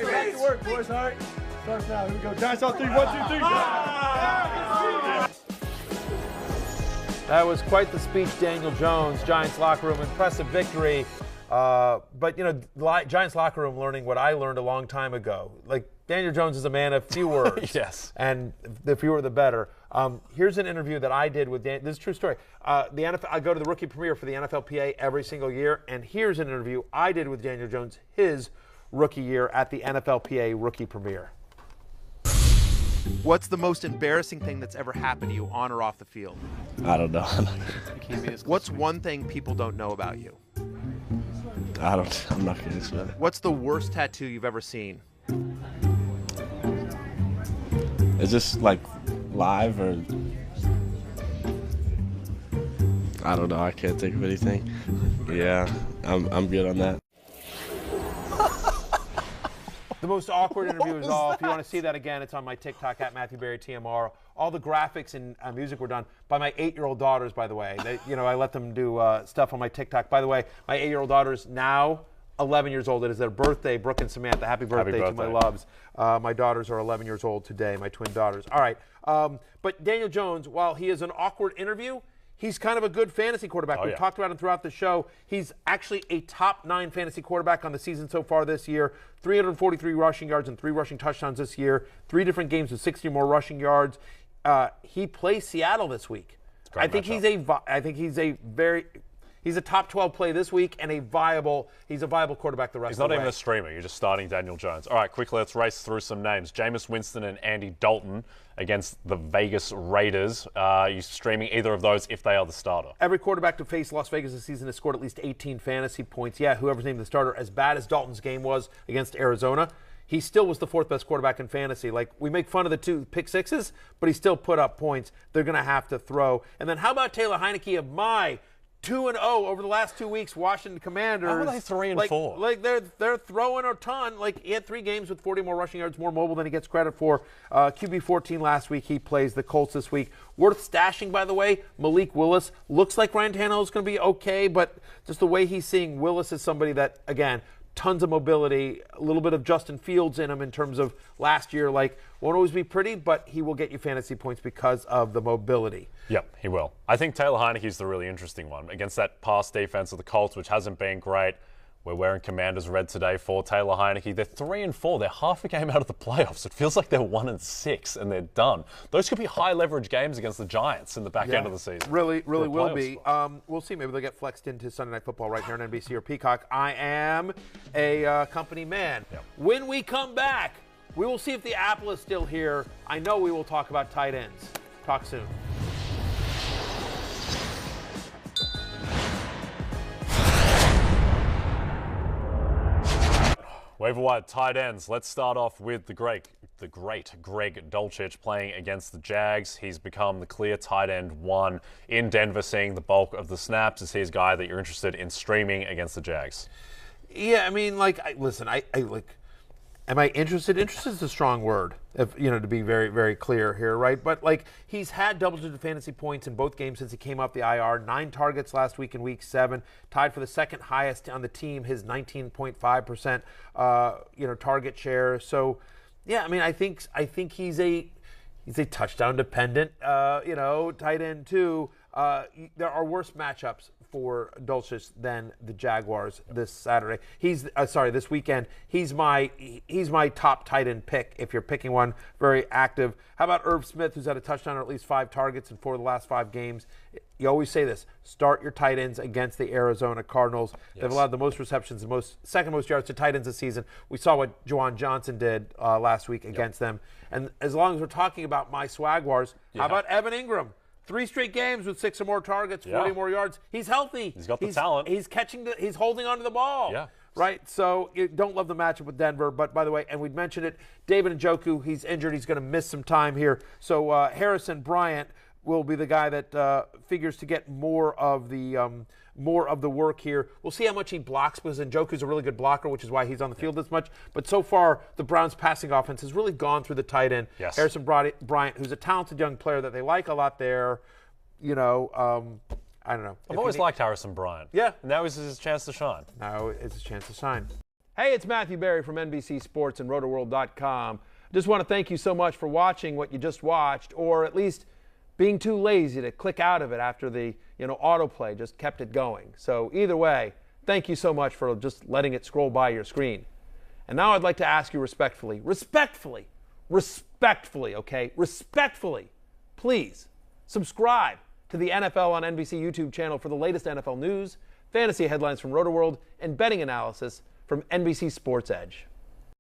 Back to work, boys. All right. Starts now. Here we go. Giants on 3. 1, 2, 3. That was quite the speech, Daniel Jones. Giants locker room, impressive victory. But, you know, Giants locker room learning what I learned a long time ago. Like, Daniel Jones is a man of few words. Yes. And the fewer the better. Here's an interview that I did with Dan. This is a true story. The NFL, I go to the rookie premiere for the NFLPA every single year, and here's an interview I did with Daniel Jones his rookie year at the NFLPA rookie premiere. What's the most embarrassing thing that's ever happened to you on or off the field? I don't know. What's one thing people don't know about you? I'm not going to answer that. What's the worst tattoo you've ever seen? Is this like live or? I don't know. I can't think of anything. Yeah, I'm good on that. The most awkward interview is all. If you want to see that again, it's on my TikTok at Matthew Berry TMR. All the graphics and music were done by my 8-year-old daughters, by the way. I let them do stuff on my TikTok. By the way, my 8-year-old daughter's now 11 years old. It is their birthday. Brooke and Samantha, happy birthday to my loves. My daughters are 11 years old today, my twin daughters. All right. But Daniel Jones, while he is an awkward interview, he's kind of a good fantasy quarterback. We've talked about him throughout the show. He's actually a top 9 fantasy quarterback on the season so far this year. 343 rushing yards and 3 rushing touchdowns this year. 3 different games with 60 or more rushing yards. He plays Seattle this week. I think he's a top 12 play this week and he's a viable quarterback the rest of the way. He's not even a streamer. You're just starting Daniel Jones. All right, quickly, let's race through some names. Jameis Winston and Andy Dalton against the Vegas Raiders. You're streaming either of those if they are the starter. Every quarterback to face Las Vegas this season has scored at least 18 fantasy points. Yeah, whoever's named the starter, as bad as Dalton's game was against Arizona, he still was the 4th best quarterback in fantasy. Like, we make fun of the 2 pick sixes, but he still put up points. They're going to have to throw. And then how about Taylor Heineke of my 2-0 over the last 2 weeks, Washington Commanders. How are they 3-4? Like they're throwing a ton. Like, he had 3 games with 40 more rushing yards, more mobile than he gets credit for. QB 14 last week. He plays the Colts this week. Worth stashing, by the way, Malik Willis. Looks like Ryan Tannehill is going to be okay, but just the way he's seeing Willis is somebody that, again, tons of mobility, a little bit of Justin Fields in him in terms of last year. Like, won't always be pretty, but he will get you fantasy points because of the mobility. Yep, he will. I think Taylor Heineke's the really interesting one. Against that pass defense of the Colts, which hasn't been great. We're wearing Commanders red today for Taylor Heineke. They're 3-4. They're half a game out of the playoffs. It feels like they're 1-6 and they're done. Those could be high leverage games against the Giants in the back end of the season. Really will be. We'll see. Maybe they'll get flexed into Sunday Night Football right here on NBC or Peacock. I am a company man. Yep. When we come back, we will see if the apple is still here. I know we will talk about tight ends. Talk soon. Waiver wire tight ends. Let's start off with the great Greg Dulcich playing against the Jags. He's become the clear tight end 1 in Denver, seeing the bulk of the snaps. Is he a guy that you're interested in streaming against the Jags? Yeah, I mean, am I interested? Interested is a strong word, to be very, very clear here, right? But, he's had double-digit fantasy points in both games since he came off the IR. 9 targets last week in Week 7, tied for the second highest on the team, his 19.5%, target share. So, yeah, I mean, I think he's a touchdown-dependent, tight end too. There are worse matchups for Dulcich than the Jaguars this Saturday. This weekend. He's my top tight end pick if you're picking one. Very active. How about Irv Smith, who's had a touchdown or at least 5 targets in 4 of the last 5 games? You always say this: start your tight ends against the Arizona Cardinals. Yes. They've allowed the most receptions and second most yards to tight ends this season. We saw what Juwan Johnson did last week against them. And as long as we're talking about my Swagwars, how about Evan Ingram? 3 straight games with 6 or more targets, 40 more yards. He's healthy. He's got the talent. He's he's holding onto the ball. Yeah. Right? So you don't love the matchup with Denver. But by the way, and we'd mentioned it, David Njoku, he's injured. He's going to miss some time here. So Harrison Bryant will be the guy that figures to get more of the work here. We'll see how much he blocks, because Njoku's a really good blocker, which is why he's on the field this much. But so far, the Browns' passing offense has really gone through the tight end. Yes. Harrison Bryant, who's a talented young player that they like a lot there. I don't know. I've always liked Harrison Bryant. Yeah. Now is his chance to shine. Now it's his chance to shine. Hey, it's Matthew Berry from NBC Sports and RotoWorld.com. Just want to thank you so much for watching what you just watched, or at least being too lazy to click out of it after the autoplay just kept it going. So either way, thank you so much for just letting it scroll by your screen. And now I'd like to ask you respectfully, okay? Respectfully, please subscribe to the NFL on NBC YouTube channel for the latest NFL news, fantasy headlines from RotoWorld, and betting analysis from NBC Sports Edge.